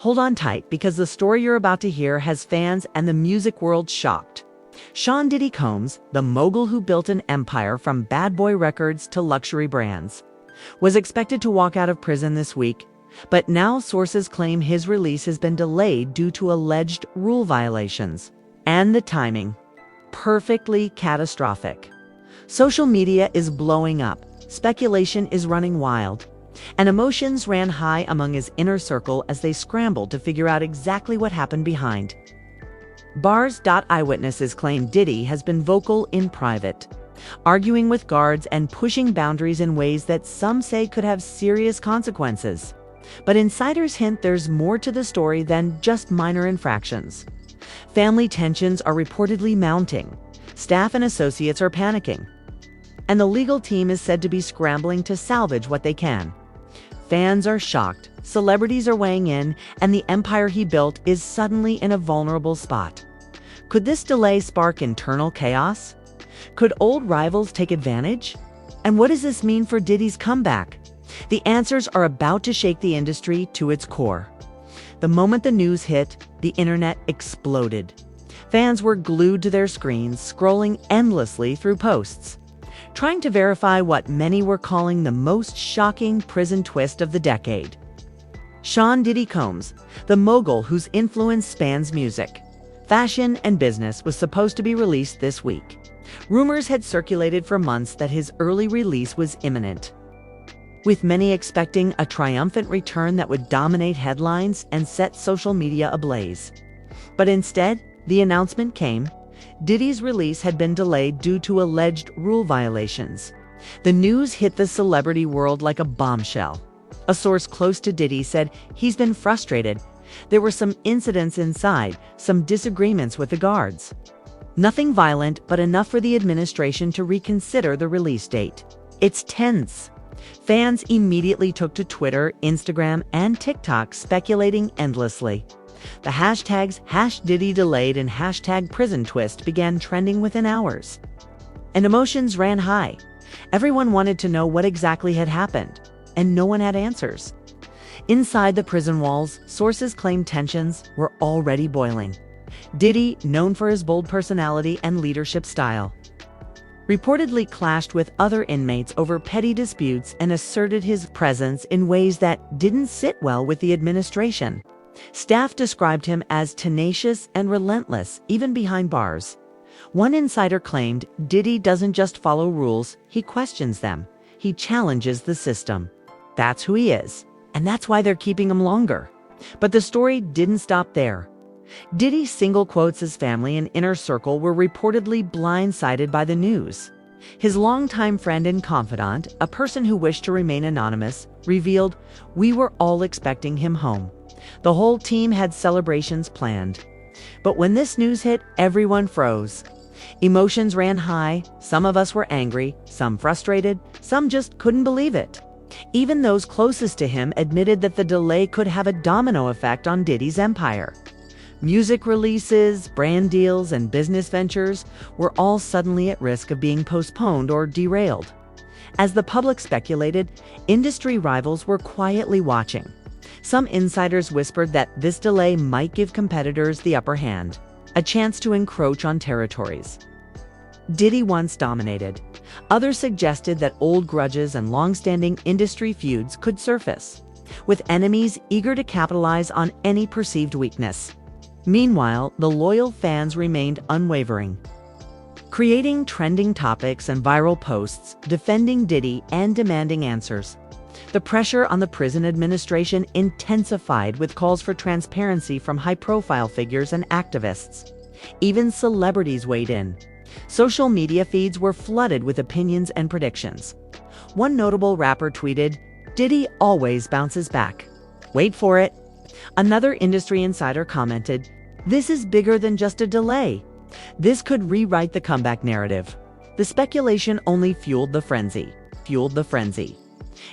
Hold on tight because the story you're about to hear has fans and the music world shocked. Sean Diddy Combs, the mogul who built an empire from bad boy records to luxury brands, was expected to walk out of prison this week, but now sources claim his release has been delayed due to alleged rule violations. And the timing, perfectly catastrophic. Social media is blowing up, speculation is running wild, and emotions ran high among his inner circle as they scrambled to figure out exactly what happened behind. Bars.eyewitnesses claim Diddy has been vocal in private, arguing with guards and pushing boundaries in ways that some say could have serious consequences. But insiders hint there's more to the story than just minor infractions. Family tensions are reportedly mounting, staff and associates are panicking, and the legal team is said to be scrambling to salvage what they can. Fans are shocked, celebrities are weighing in, and the empire he built is suddenly in a vulnerable spot. Could this delay spark internal chaos? Could old rivals take advantage? And what does this mean for Diddy's comeback? The answers are about to shake the industry to its core. The moment the news hit, the internet exploded. Fans were glued to their screens, scrolling endlessly through posts, trying to verify what many were calling the most shocking prison twist of the decade. Sean Diddy Combs, the mogul whose influence spans music, fashion, and business, was supposed to be released this week. Rumors had circulated for months that his early release was imminent, with many expecting a triumphant return that would dominate headlines and set social media ablaze. But instead, the announcement came. Diddy's release had been delayed due to alleged rule violations. The news hit the celebrity world like a bombshell. A source close to Diddy said he's been frustrated. There were some incidents inside, some disagreements with the guards. Nothing violent, but enough for the administration to reconsider the release date. It's tense. Fans immediately took to Twitter, Instagram, and TikTok, speculating endlessly. The hashtags #DiddyDelayed and #PrisonTwist began trending within hours. And emotions ran high. Everyone wanted to know what exactly had happened, and no one had answers. Inside the prison walls, sources claimed tensions were already boiling. Diddy, known for his bold personality and leadership style, reportedly clashed with other inmates over petty disputes and asserted his presence in ways that didn't sit well with the administration. Staff described him as tenacious and relentless, even behind bars. One insider claimed Diddy doesn't just follow rules, he questions them. He challenges the system. That's who he is, and that's why they're keeping him longer. But the story didn't stop there. Diddy single quotes his family and inner circle were reportedly blindsided by the news. His longtime friend and confidant, a person who wished to remain anonymous, revealed, "We were all expecting him home. The whole team had celebrations planned." But when this news hit, everyone froze. Emotions ran high. Some of us were angry, some frustrated, some just couldn't believe it. Even those closest to him admitted that the delay could have a domino effect on Diddy's empire. Music releases, brand deals, and business ventures were all suddenly at risk of being postponed or derailed. As the public speculated, industry rivals were quietly watching. Some insiders whispered that this delay might give competitors the upper hand, a chance to encroach on territories Diddy once dominated. Others suggested that old grudges and long-standing industry feuds could surface, with enemies eager to capitalize on any perceived weakness. Meanwhile, the loyal fans remained unwavering, creating trending topics and viral posts defending Diddy and demanding answers. The pressure on the prison administration intensified with calls for transparency from high-profile figures and activists. Even celebrities weighed in. Social media feeds were flooded with opinions and predictions. One notable rapper tweeted, "Diddy always bounces back. Wait for it." Another industry insider commented, "This is bigger than just a delay. This could rewrite the comeback narrative." The speculation only fueled the frenzy.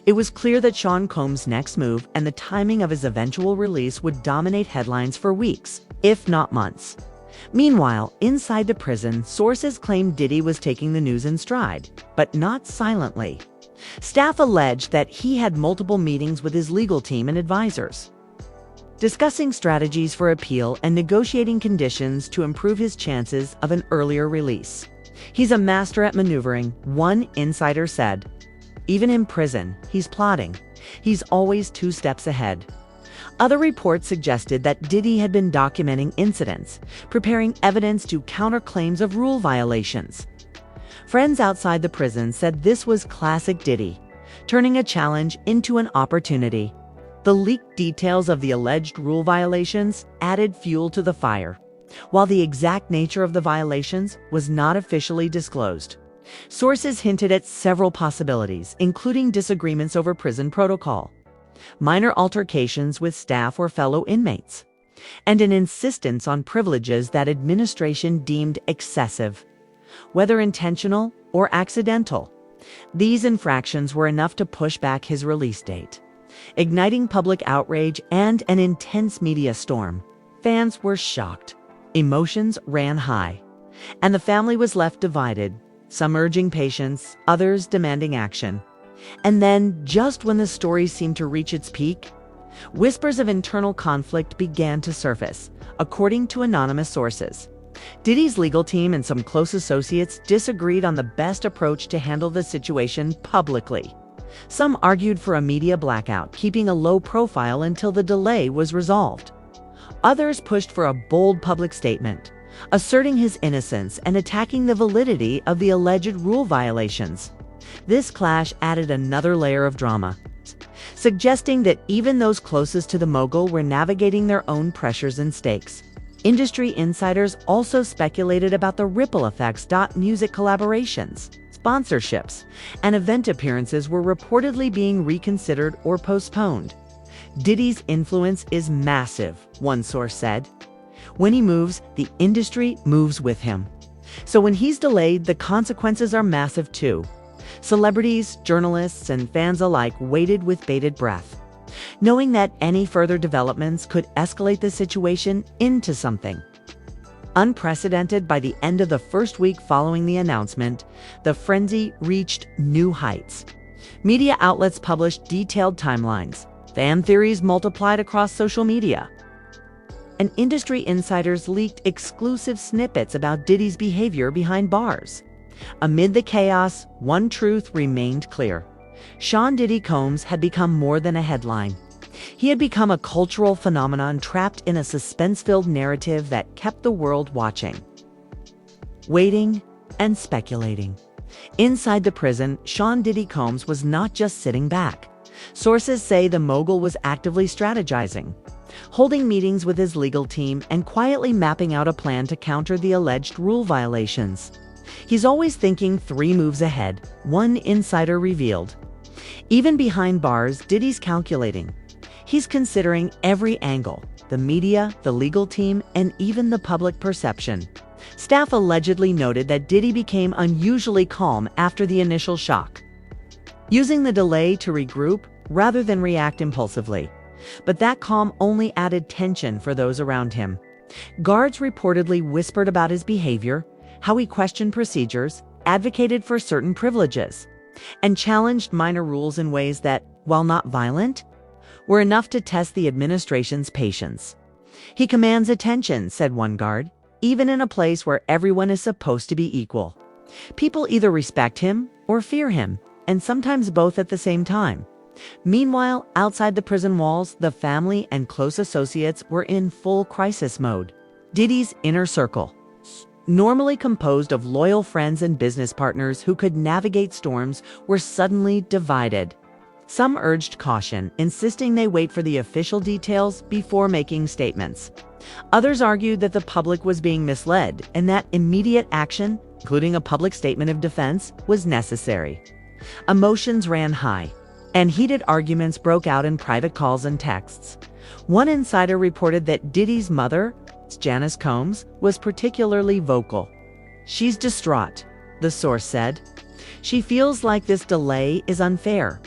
It was clear that Sean Combs' next move and the timing of his eventual release would dominate headlines for weeks, if not months. Meanwhile, inside the prison, sources claimed Diddy was taking the news in stride, but not silently. Staff alleged that he had multiple meetings with his legal team and advisors, discussing strategies for appeal and negotiating conditions to improve his chances of an earlier release. He's a master at maneuvering, one insider said. Even in prison, he's plotting. He's always 2 steps ahead. Other reports suggested that Diddy had been documenting incidents, preparing evidence to counter claims of rule violations. Friends outside the prison said this was classic Diddy, turning a challenge into an opportunity. The leaked details of the alleged rule violations added fuel to the fire, while the exact nature of the violations was not officially disclosed. Sources hinted at several possibilities, including disagreements over prison protocol, minor altercations with staff or fellow inmates, and an insistence on privileges that administration deemed excessive. Whether intentional or accidental, these infractions were enough to push back his release date, igniting public outrage and an intense media storm. Fans were shocked, emotions ran high, and the family was left divided, some urging patience, others demanding action. And then, just when the story seemed to reach its peak, whispers of internal conflict began to surface, according to anonymous sources. Diddy's legal team and some close associates disagreed on the best approach to handle the situation publicly. Some argued for a media blackout, keeping a low profile until the delay was resolved. Others pushed for a bold public statement, asserting his innocence and attacking the validity of the alleged rule violations. This clash added another layer of drama, suggesting that even those closest to the mogul were navigating their own pressures and stakes. Industry insiders also speculated about the ripple effects. Music collaborations, sponsorships, and event appearances were reportedly being reconsidered or postponed. Diddy's influence is massive, one source said. When he moves, the industry moves with him. So when he's delayed, the consequences are massive too. Celebrities, journalists, and fans alike waited with bated breath, knowing that any further developments could escalate the situation into something unprecedented. By the end of the first week following the announcement, the frenzy reached new heights. Media outlets published detailed timelines, fan theories multiplied across social media, and industry insiders leaked exclusive snippets about Diddy's behavior behind bars. Amid the chaos, one truth remained clear. Sean Diddy Combs had become more than a headline. He had become a cultural phenomenon trapped in a suspense-filled narrative that kept the world watching, waiting, and speculating. Inside the prison, Sean Diddy Combs was not just sitting back. Sources say the mogul was actively strategizing, holding meetings with his legal team and quietly mapping out a plan to counter the alleged rule violations. He's always thinking 3 moves ahead, one insider revealed. Even behind bars, Diddy's calculating. He's considering every angle: the media, the legal team, and even the public perception. Staff allegedly noted that Diddy became unusually calm after the initial shock, using the delay to regroup rather than react impulsively. But that calm only added tension for those around him. Guards reportedly whispered about his behavior, how he questioned procedures, advocated for certain privileges, and challenged minor rules in ways that, while not violent, were enough to test the administration's patience. "He commands attention," said one guard, "even in a place where everyone is supposed to be equal. People either respect him or fear him, and sometimes both at the same time." Meanwhile, outside the prison walls, the family and close associates were in full crisis mode. Diddy's inner circle, normally composed of loyal friends and business partners who could navigate storms, were suddenly divided. Some urged caution, insisting they wait for the official details before making statements. Others argued that the public was being misled and that immediate action, including a public statement of defense, was necessary. Emotions ran high, and heated arguments broke out in private calls and texts. One insider reported that Diddy's mother, Janice Combs, was particularly vocal. "She's distraught," the source said. "She feels like this delay is unfair,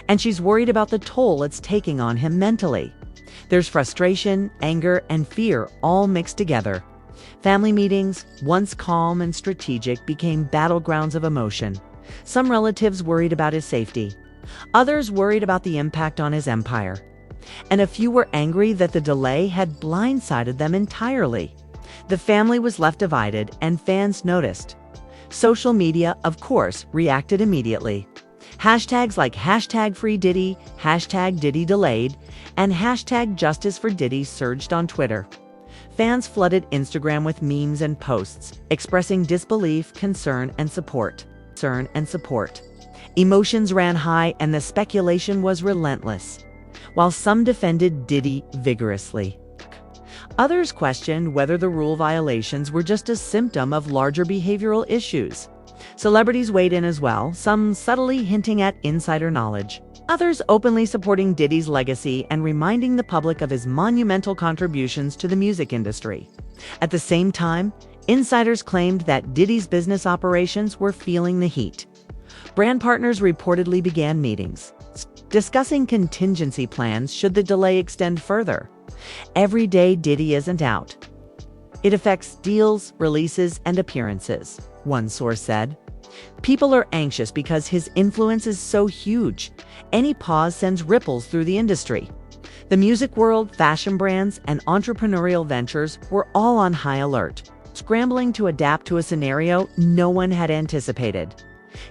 and she's worried about the toll it's taking on him mentally." There's frustration, anger, and fear all mixed together. Family meetings, once calm and strategic, became battlegrounds of emotion. Some relatives worried about his safety. Others worried about the impact on his empire. and a few were angry that the delay had blindsided them entirely. The family was left divided, and fans noticed. Social media, of course, reacted immediately. Hashtags like #FreeDiddy, #DiddyDelayed, and #JusticeForDiddy surged on Twitter. Fans flooded Instagram with memes and posts, expressing disbelief, concern, and support. Emotions ran high, and the speculation was relentless. While some defended Diddy vigorously, others questioned whether the rule violations were just a symptom of larger behavioral issues. Celebrities weighed in as well, some subtly hinting at insider knowledge, others openly supporting Diddy's legacy and reminding the public of his monumental contributions to the music industry. At the same time, insiders claimed that Diddy's business operations were feeling the heat. Brand partners reportedly began meetings, discussing contingency plans should the delay extend further. Every day Diddy isn't out, it affects deals, releases, and appearances, one source said. People are anxious because his influence is so huge. Any pause sends ripples through the industry. The music world, fashion brands, and entrepreneurial ventures were all on high alert, scrambling to adapt to a scenario no one had anticipated.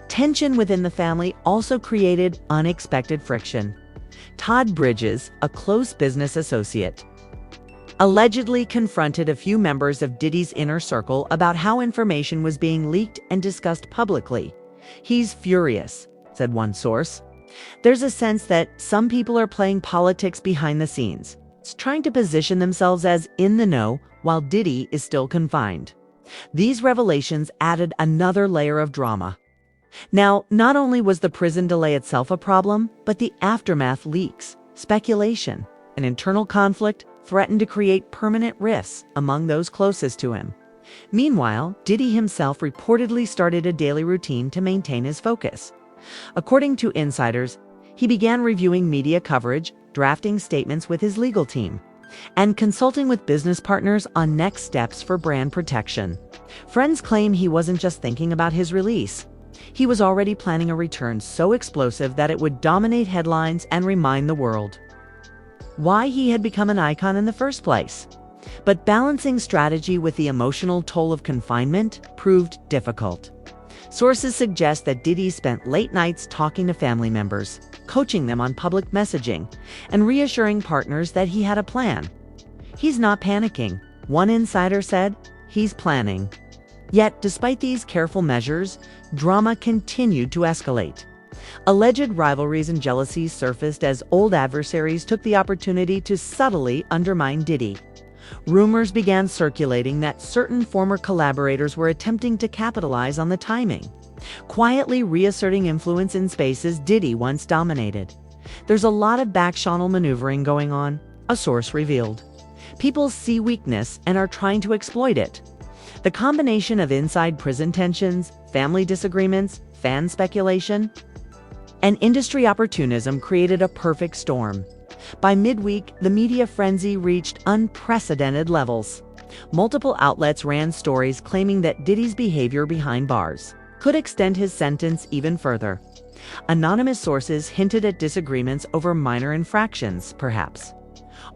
Tension within the family also created unexpected friction. Todd Bridges, a close business associate, allegedly confronted a few members of Diddy's inner circle about how information was being leaked and discussed publicly. "He's furious," said one source. "There's a sense that some people are playing politics behind the scenes, trying to position themselves as in the know while Diddy is still confined." These revelations added another layer of drama. Now, not only was the prison delay itself a problem, but the aftermath, leaks, speculation, and internal conflict threatened to create permanent rifts among those closest to him. Meanwhile, Diddy himself reportedly started a daily routine to maintain his focus. According to insiders, he began reviewing media coverage, drafting statements with his legal team, and consulting with business partners on next steps for brand protection. Friends claim he wasn't just thinking about his release. He was already planning a return so explosive that it would dominate headlines and remind the world why he had become an icon in the first place. But balancing strategy with the emotional toll of confinement proved difficult. Sources suggest that Diddy spent late nights talking to family members, coaching them on public messaging, and reassuring partners that he had a plan. "He's not panicking," one insider said. "He's planning." Yet, despite these careful measures, drama continued to escalate. Alleged rivalries and jealousies surfaced as old adversaries took the opportunity to subtly undermine Diddy. Rumors began circulating that certain former collaborators were attempting to capitalize on the timing, quietly reasserting influence in spaces Diddy once dominated. "There's a lot of back-channel maneuvering going on," a source revealed. "People see weakness and are trying to exploit it." The combination of inside prison tensions, family disagreements, fan speculation, and industry opportunism created a perfect storm. By midweek, the media frenzy reached unprecedented levels. Multiple outlets ran stories claiming that Diddy's behavior behind bars could extend his sentence even further. Anonymous sources hinted at disagreements over minor infractions, perhaps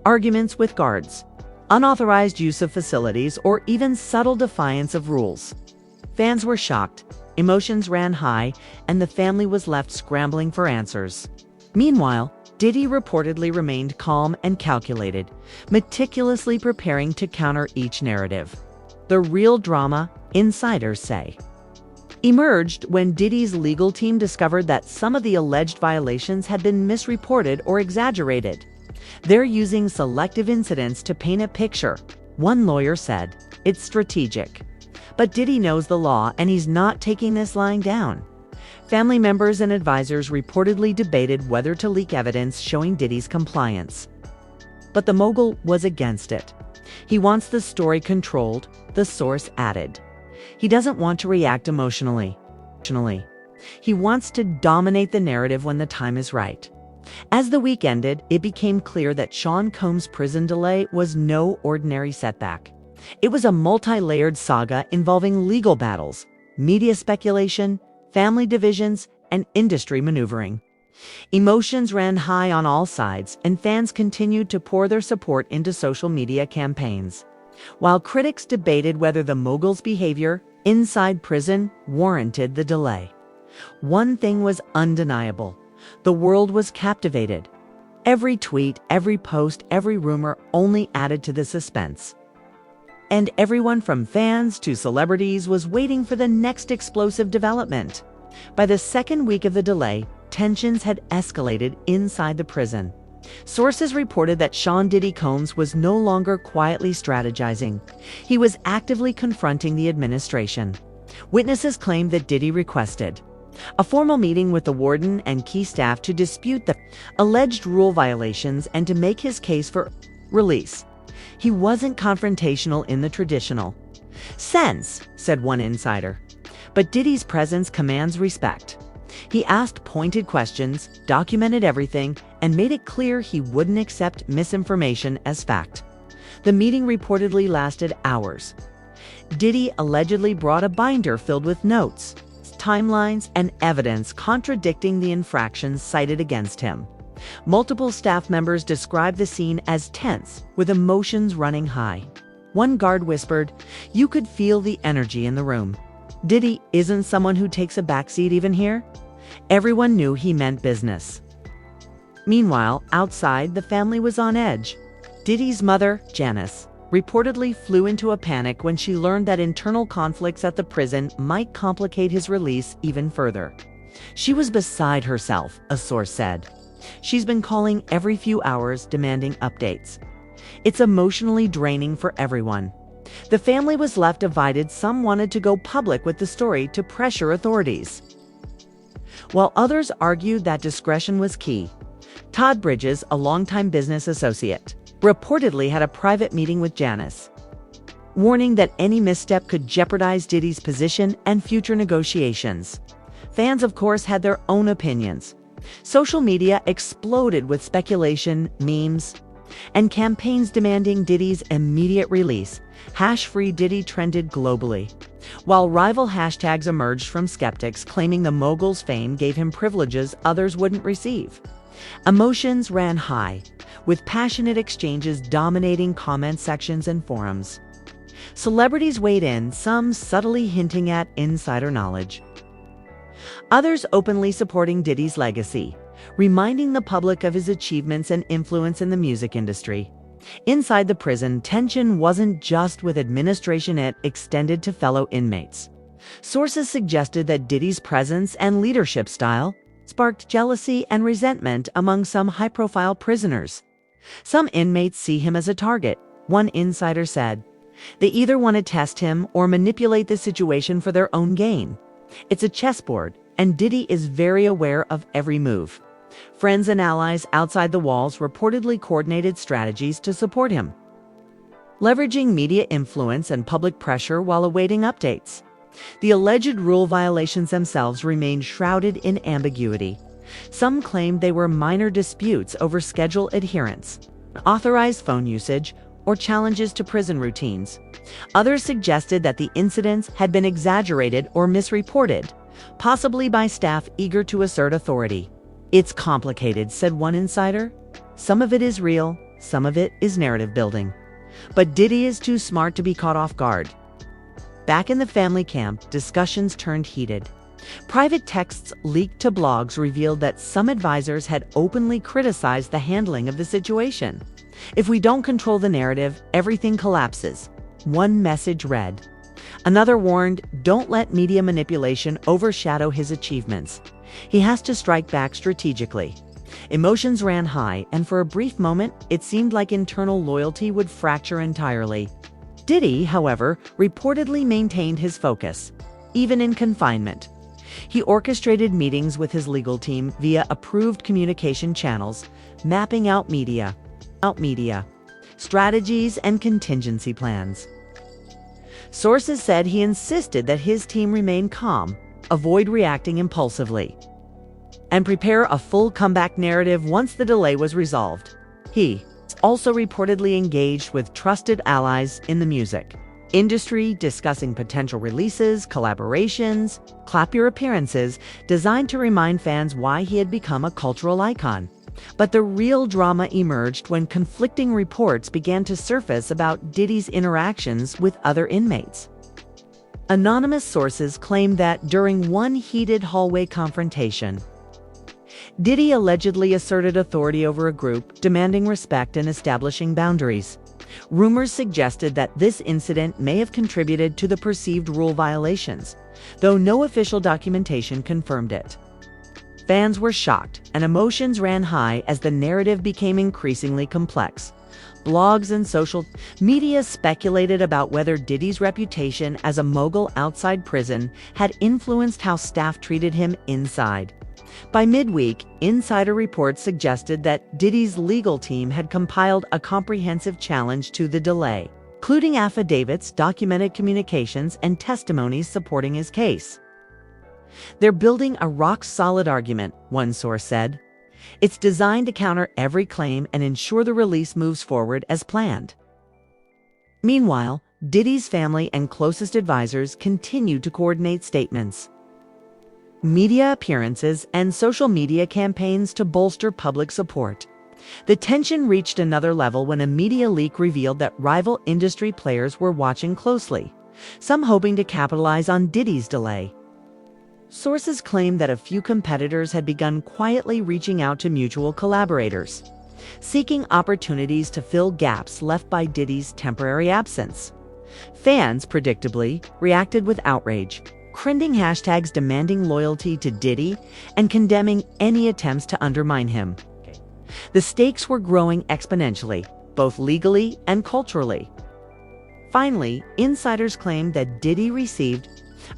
arguments with guards, unauthorized use of facilities, or even subtle defiance of rules. Fans were shocked, emotions ran high, and the family was left scrambling for answers. Meanwhile, Diddy reportedly remained calm and calculated, meticulously preparing to counter each narrative. The real drama, insiders say, emerged when Diddy's legal team discovered that some of the alleged violations had been misreported or exaggerated. "They're using selective incidents to paint a picture," one lawyer said. "It's strategic. But Diddy knows the law, and he's not taking this lying down." Family members and advisors reportedly debated whether to leak evidence showing Diddy's compliance. But the mogul was against it. "He wants the story controlled," the source added. "He doesn't want to react emotionally. He wants to dominate the narrative when the time is right." As the week ended, it became clear that Sean Combs' prison delay was no ordinary setback. It was a multi-layered saga involving legal battles, media speculation, family divisions, and industry maneuvering. Emotions ran high on all sides, and fans continued to pour their support into social media campaigns. While critics debated whether the mogul's behavior inside prison warranted the delay, one thing was undeniable: the world was captivated. Every tweet, every post, every rumor only added to the suspense. And everyone from fans to celebrities was waiting for the next explosive development. By the second week of the delay, tensions had escalated inside the prison. Sources reported that Sean Diddy Combs was no longer quietly strategizing. He was actively confronting the administration. Witnesses claimed that Diddy requested a formal meeting with the warden and key staff to dispute the alleged rule violations and to make his case for release. He wasn't confrontational in the traditional sense, said one insider. But Diddy's presence commands respect. He asked pointed questions, documented everything, and made it clear he wouldn't accept misinformation as fact. The meeting reportedly lasted hours. Diddy allegedly brought a binder filled with notes, timelines, and evidence contradicting the infractions cited against him. Multiple staff members described the scene as tense, with emotions running high. One guard whispered, "You could feel the energy in the room. Diddy isn't someone who takes a backseat even here." Everyone knew he meant business. Meanwhile, outside, the family was on edge. Diddy's mother, Janice, reportedly flew into a panic when she learned that internal conflicts at the prison might complicate his release even further. She was beside herself, a source said. She's been calling every few hours, demanding updates. It's emotionally draining for everyone. The family was left divided. Some wanted to go public with the story to pressure authorities, while others argued that discretion was key. Todd Bridges, a longtime business associate, reportedly had a private meeting with Janice, warning that any misstep could jeopardize Diddy's position and future negotiations. Fans, of course, had their own opinions. Social media exploded with speculation, memes, and campaigns demanding Diddy's immediate release. #Free Diddy trended globally, while rival hashtags emerged from skeptics claiming the mogul's fame gave him privileges others wouldn't receive. Emotions ran high, with passionate exchanges dominating comment sections and forums. Celebrities weighed in, some subtly hinting at insider knowledge, others openly supporting Diddy's legacy, reminding the public of his achievements and influence in the music industry. Inside the prison, tension wasn't just with administration, it extended to fellow inmates. Sources suggested that Diddy's presence and leadership style sparked jealousy and resentment among some high-profile prisoners. Some inmates see him as a target, one insider said. They either want to test him or manipulate the situation for their own gain. It's a chessboard, and Diddy is very aware of every move. Friends and allies outside the walls reportedly coordinated strategies to support him, leveraging media influence and public pressure while awaiting updates. The alleged rule violations themselves remained shrouded in ambiguity. Some claimed they were minor disputes over schedule adherence, authorized phone usage, or challenges to prison routines. Others suggested that the incidents had been exaggerated or misreported, possibly by staff eager to assert authority. "It's complicated," said one insider. "Some of it is real, some of it is narrative building. But Diddy is too smart to be caught off guard." Back in the family camp, discussions turned heated. Private texts leaked to blogs revealed that some advisors had openly criticized the handling of the situation. "If we don't control the narrative, everything collapses," one message read. Another warned, "Don't let media manipulation overshadow his achievements. He has to strike back strategically." Emotions ran high, and for a brief moment, it seemed like internal loyalty would fracture entirely. Diddy, however, reportedly maintained his focus, even in confinement. He orchestrated meetings with his legal team via approved communication channels, mapping out media strategies and contingency plans. Sources said he insisted that his team remain calm, avoid reacting impulsively, and prepare a full comeback narrative once the delay was resolved. He also reportedly engaged with trusted allies in the music industry discussing potential releases, collaborations, clap your appearances, designed to remind fans why he had become a cultural icon. But the real drama emerged when conflicting reports began to surface about Diddy's interactions with other inmates. Anonymous sources claimed that during one heated hallway confrontation, Diddy allegedly asserted authority over a group, demanding respect and establishing boundaries. Rumors suggested that this incident may have contributed to the perceived rule violations, though no official documentation confirmed it. Fans were shocked, and emotions ran high as the narrative became increasingly complex. Blogs and social media speculated about whether Diddy's reputation as a mogul outside prison had influenced how staff treated him inside. By midweek, insider reports suggested that Diddy's legal team had compiled a comprehensive challenge to the delay, including affidavits, documented communications, and testimonies supporting his case. "They're building a rock-solid argument," one source said. "It's designed to counter every claim and ensure the release moves forward as planned." Meanwhile, Diddy's family and closest advisors continued to coordinate statements, media appearances, and social media campaigns to bolster public support. The tension reached another level when a media leak revealed that rival industry players were watching closely, some hoping to capitalize on Diddy's delay. Sources claimed that a few competitors had begun quietly reaching out to mutual collaborators, seeking opportunities to fill gaps left by Diddy's temporary absence. Fans, predictably, reacted with outrage, trending hashtags demanding loyalty to Diddy and condemning any attempts to undermine him. The stakes were growing exponentially, both legally and culturally. Finally, insiders claimed that Diddy received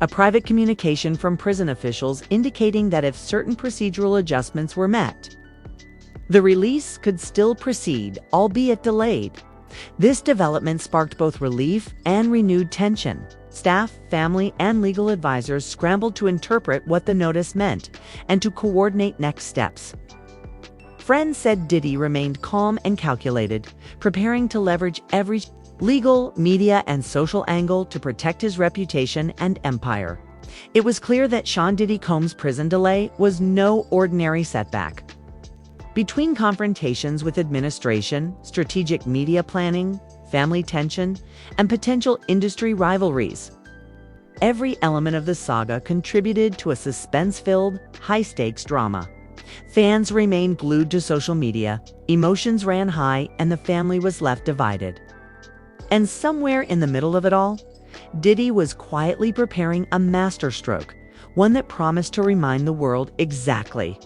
a private communication from prison officials indicating that if certain procedural adjustments were met, the release could still proceed, albeit delayed. This development sparked both relief and renewed tension. Staff, family, and legal advisors scrambled to interpret what the notice meant and to coordinate next steps. Friends said Diddy remained calm and calculated, preparing to leverage every legal, media, and social angle to protect his reputation and empire. It was clear that Sean Diddy Combs' prison delay was no ordinary setback. Between confrontations with administration, strategic media planning, family tension, and potential industry rivalries, every element of the saga contributed to a suspense-filled, high-stakes drama. Fans remained glued to social media, emotions ran high, and the family was left divided. And somewhere in the middle of it all, Diddy was quietly preparing a masterstroke, one that promised to remind the world exactly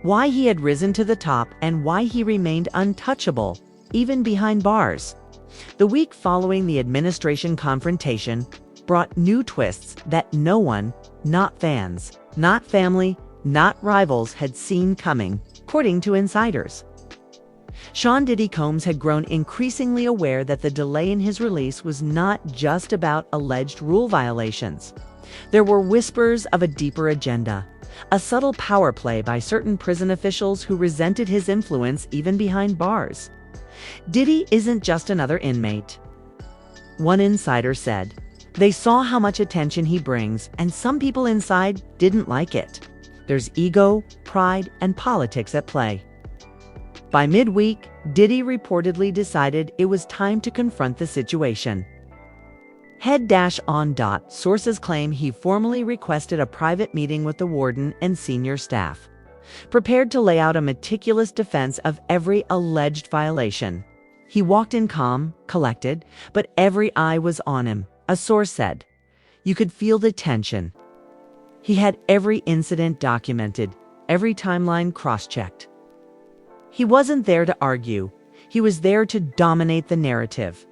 why he had risen to the top and why he remained untouchable, even behind bars. The week following the administration confrontation brought new twists that no one, not fans, not family, not rivals, had seen coming, according to insiders. Sean Diddy Combs had grown increasingly aware that the delay in his release was not just about alleged rule violations. There were whispers of a deeper agenda, a subtle power play by certain prison officials who resented his influence even behind bars. "Diddy isn't just another inmate," one insider said. "They saw how much attention he brings, and some people inside didn't like it. There's ego, pride, and politics at play." By midweek, Diddy reportedly decided it was time to confront the situation. Head-on. Sources claim he formally requested a private meeting with the warden and senior staff, prepared to lay out a meticulous defense of every alleged violation. He walked in calm, collected, but every eye was on him, a source said. You could feel the tension. He had every incident documented, every timeline cross-checked. He wasn't there to argue. He was there to dominate the narrative.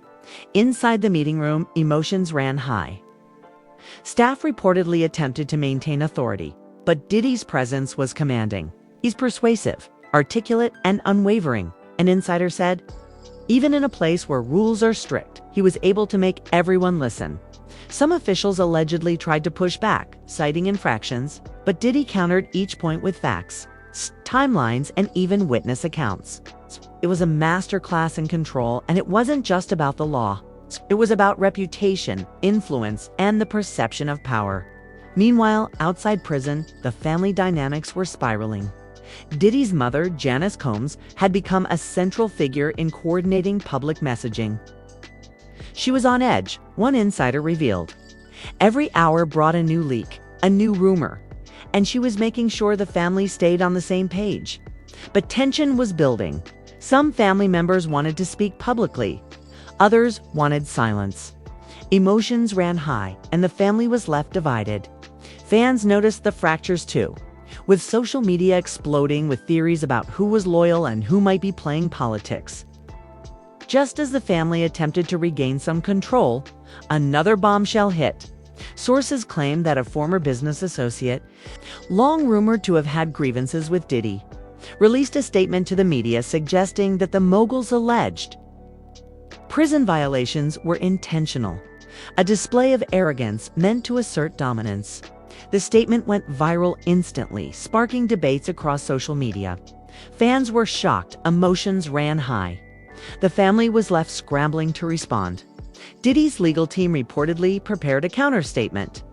Inside the meeting room, emotions ran high. Staff reportedly attempted to maintain authority, but Diddy's presence was commanding. He's persuasive, articulate, and unwavering, an insider said. Even in a place where rules are strict, he was able to make everyone listen. Some officials allegedly tried to push back, citing infractions, but Diddy countered each point with facts, timelines, and even witness accounts. It was a masterclass in control, and it wasn't just about the law. It was about reputation, influence, and the perception of power. Meanwhile, outside prison, the family dynamics were spiraling. Diddy's mother, Janice Combs, had become a central figure in coordinating public messaging. She was on edge, one insider revealed. Every hour brought a new leak, a new rumor, and she was making sure the family stayed on the same page. But tension was building. Some family members wanted to speak publicly. Others wanted silence. Emotions ran high, and the family was left divided. Fans noticed the fractures too, with social media exploding with theories about who was loyal and who might be playing politics. Just as the family attempted to regain some control, another bombshell hit. Sources claim that a former business associate, long rumored to have had grievances with Diddy, released a statement to the media suggesting that the mogul's alleged prison violations were intentional, a display of arrogance meant to assert dominance. The statement went viral instantly, sparking debates across social media. Fans were shocked, emotions ran high. The family was left scrambling to respond. Diddy's legal team reportedly prepared a counter-statement.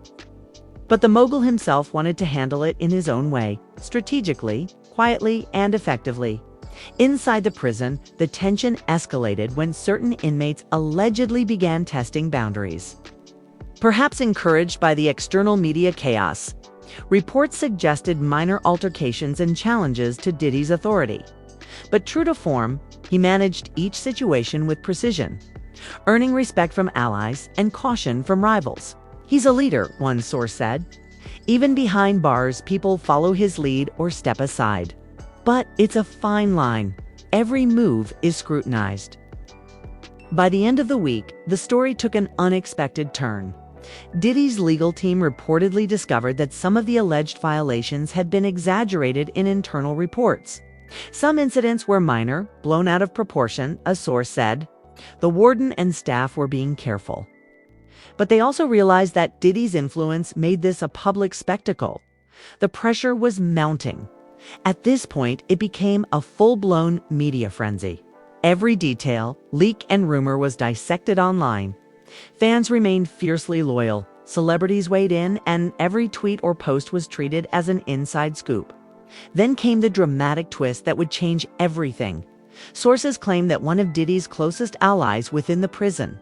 But the mogul himself wanted to handle it in his own way, strategically, quietly, and effectively. Inside the prison, the tension escalated when certain inmates allegedly began testing boundaries. Perhaps encouraged by the external media chaos, reports suggested minor altercations and challenges to Diddy's authority. But true to form, he managed each situation with precision, earning respect from allies and caution from rivals. He's a leader, one source said. Even behind bars, people follow his lead or step aside. But it's a fine line. Every move is scrutinized. By the end of the week, the story took an unexpected turn. Diddy's legal team reportedly discovered that some of the alleged violations had been exaggerated in internal reports. Some incidents were minor, blown out of proportion, a source said. The warden and staff were being careful. But they also realized that Diddy's influence made this a public spectacle. The pressure was mounting. At this point, it became a full-blown media frenzy. Every detail, leak, and rumor was dissected online. Fans remained fiercely loyal, celebrities weighed in, and every tweet or post was treated as an inside scoop. Then came the dramatic twist that would change everything. Sources claim that one of Diddy's closest allies within the prison,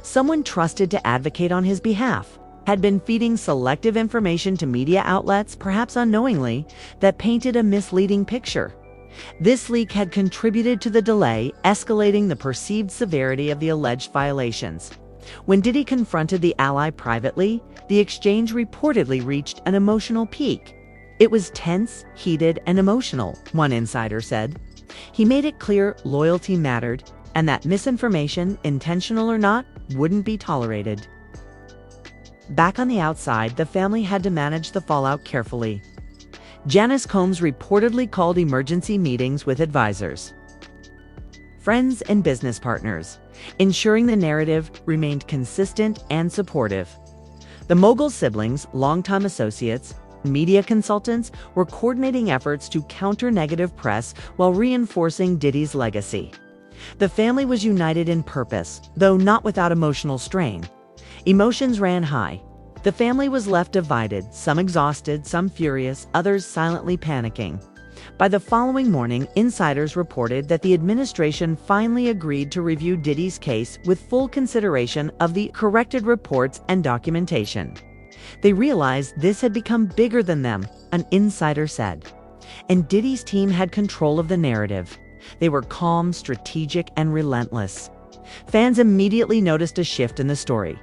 someone trusted to advocate on his behalf, had been feeding selective information to media outlets, perhaps unknowingly, that painted a misleading picture. This leak had contributed to the delay, escalating the perceived severity of the alleged violations. When Diddy confronted the ally privately, the exchange reportedly reached an emotional peak. It was tense, heated, and emotional, one insider said. He made it clear loyalty mattered, and that misinformation, intentional or not, wouldn't be tolerated. Back on the outside, the family had to manage the fallout carefully. Janice Combs reportedly called emergency meetings with advisors, friends, and business partners, ensuring the narrative remained consistent and supportive. The mogul siblings, longtime associates, media consultants were coordinating efforts to counter negative press while reinforcing Diddy's legacy. The family was united in purpose, though not without emotional strain. Emotions ran high. The family was left divided, some exhausted, some furious, others silently panicking. By the following morning, insiders reported that the administration finally agreed to review Diddy's case with full consideration of the corrected reports and documentation. They realized this had become bigger than them, an insider said. And Diddy's team had control of the narrative. They were calm, strategic, and relentless. Fans immediately noticed a shift in the story.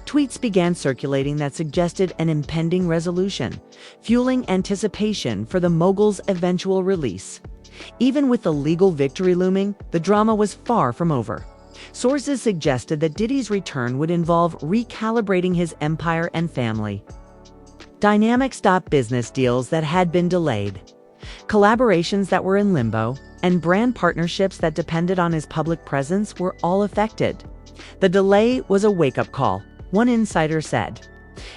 Tweets began circulating that suggested an impending resolution, fueling anticipation for the mogul's eventual release. Even with the legal victory looming, the drama was far from over. Sources suggested that Diddy's return would involve recalibrating his empire and family. Dynamics stopped business deals that had been delayed, collaborations that were in limbo, and brand partnerships that depended on his public presence were all affected. The delay was a wake-up call, one insider said.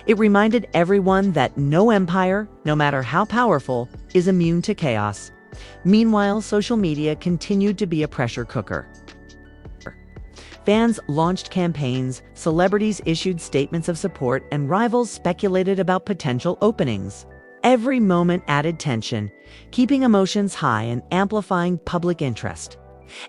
It reminded everyone that no empire, no matter how powerful, is immune to chaos. Meanwhile, social media continued to be a pressure cooker. Fans launched campaigns, celebrities issued statements of support, and rivals speculated about potential openings. Every moment added tension, keeping emotions high and amplifying public interest.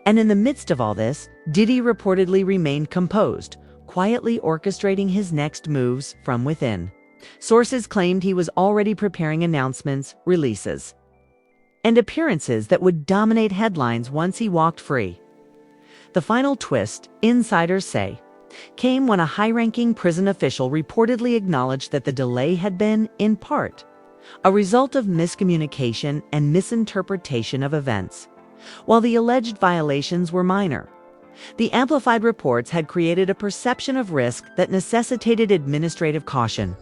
And in the midst of all this, Diddy reportedly remained composed, quietly orchestrating his next moves from within. Sources claimed he was already preparing announcements, releases, and appearances that would dominate headlines once he walked free. The final twist, insiders say, came when a high-ranking prison official reportedly acknowledged that the delay had been, in part, a result of miscommunication and misinterpretation of events. While the alleged violations were minor, the amplified reports had created a perception of risk that necessitated administrative caution.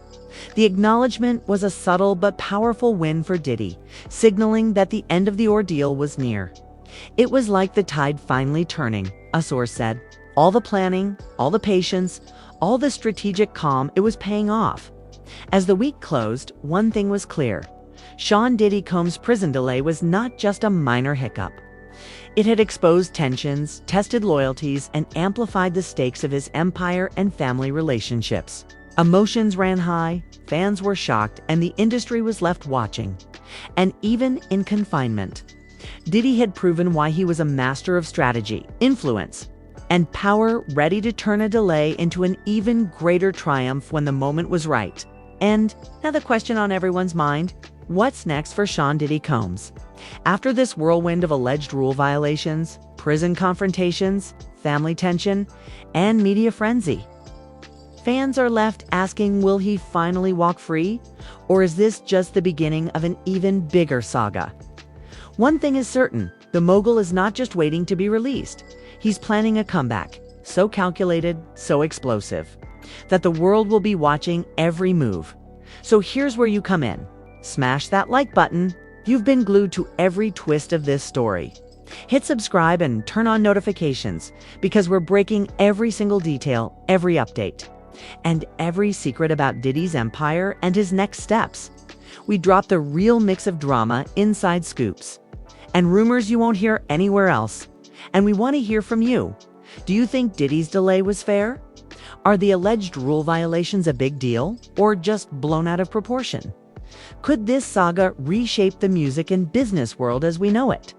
The acknowledgement was a subtle but powerful win for Diddy, signaling that the end of the ordeal was near. It was like the tide finally turning, a source said. All the planning, all the patience, all the strategic calm, it was paying off. As the week closed, one thing was clear. Sean Diddy Combs' prison delay was not just a minor hiccup. It had exposed tensions, tested loyalties, and amplified the stakes of his empire and family relationships. Emotions ran high, fans were shocked, and the industry was left watching. And even in confinement, Diddy had proven why he was a master of strategy, influence, and power, ready to turn a delay into an even greater triumph when the moment was right. And now the question on everyone's mind, what's next for Sean Diddy Combs? After this whirlwind of alleged rule violations, prison confrontations, family tension, and media frenzy, fans are left asking, will he finally walk free? Or is this just the beginning of an even bigger saga? One thing is certain, the mogul is not just waiting to be released. He's planning a comeback, so calculated, so explosive, that the world will be watching every move. So here's where you come in. Smash that like button. You've been glued to every twist of this story. Hit subscribe and turn on notifications, because we're breaking every single detail, every update, and every secret about Diddy's empire and his next steps. We drop the real mix of drama, inside scoops, and rumors you won't hear anywhere else. And we want to hear from you. Do you think Diddy's delay was fair? Are the alleged rule violations a big deal, or just blown out of proportion? Could this saga reshape the music and business world as we know it?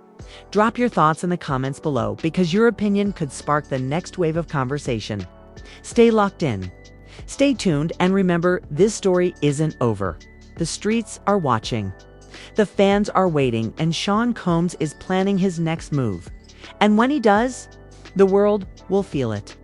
Drop your thoughts in the comments below, because your opinion could spark the next wave of conversation. Stay locked in. Stay tuned, and remember, this story isn't over. The streets are watching. The fans are waiting, and Sean Combs is planning his next move. And when he does, the world will feel it.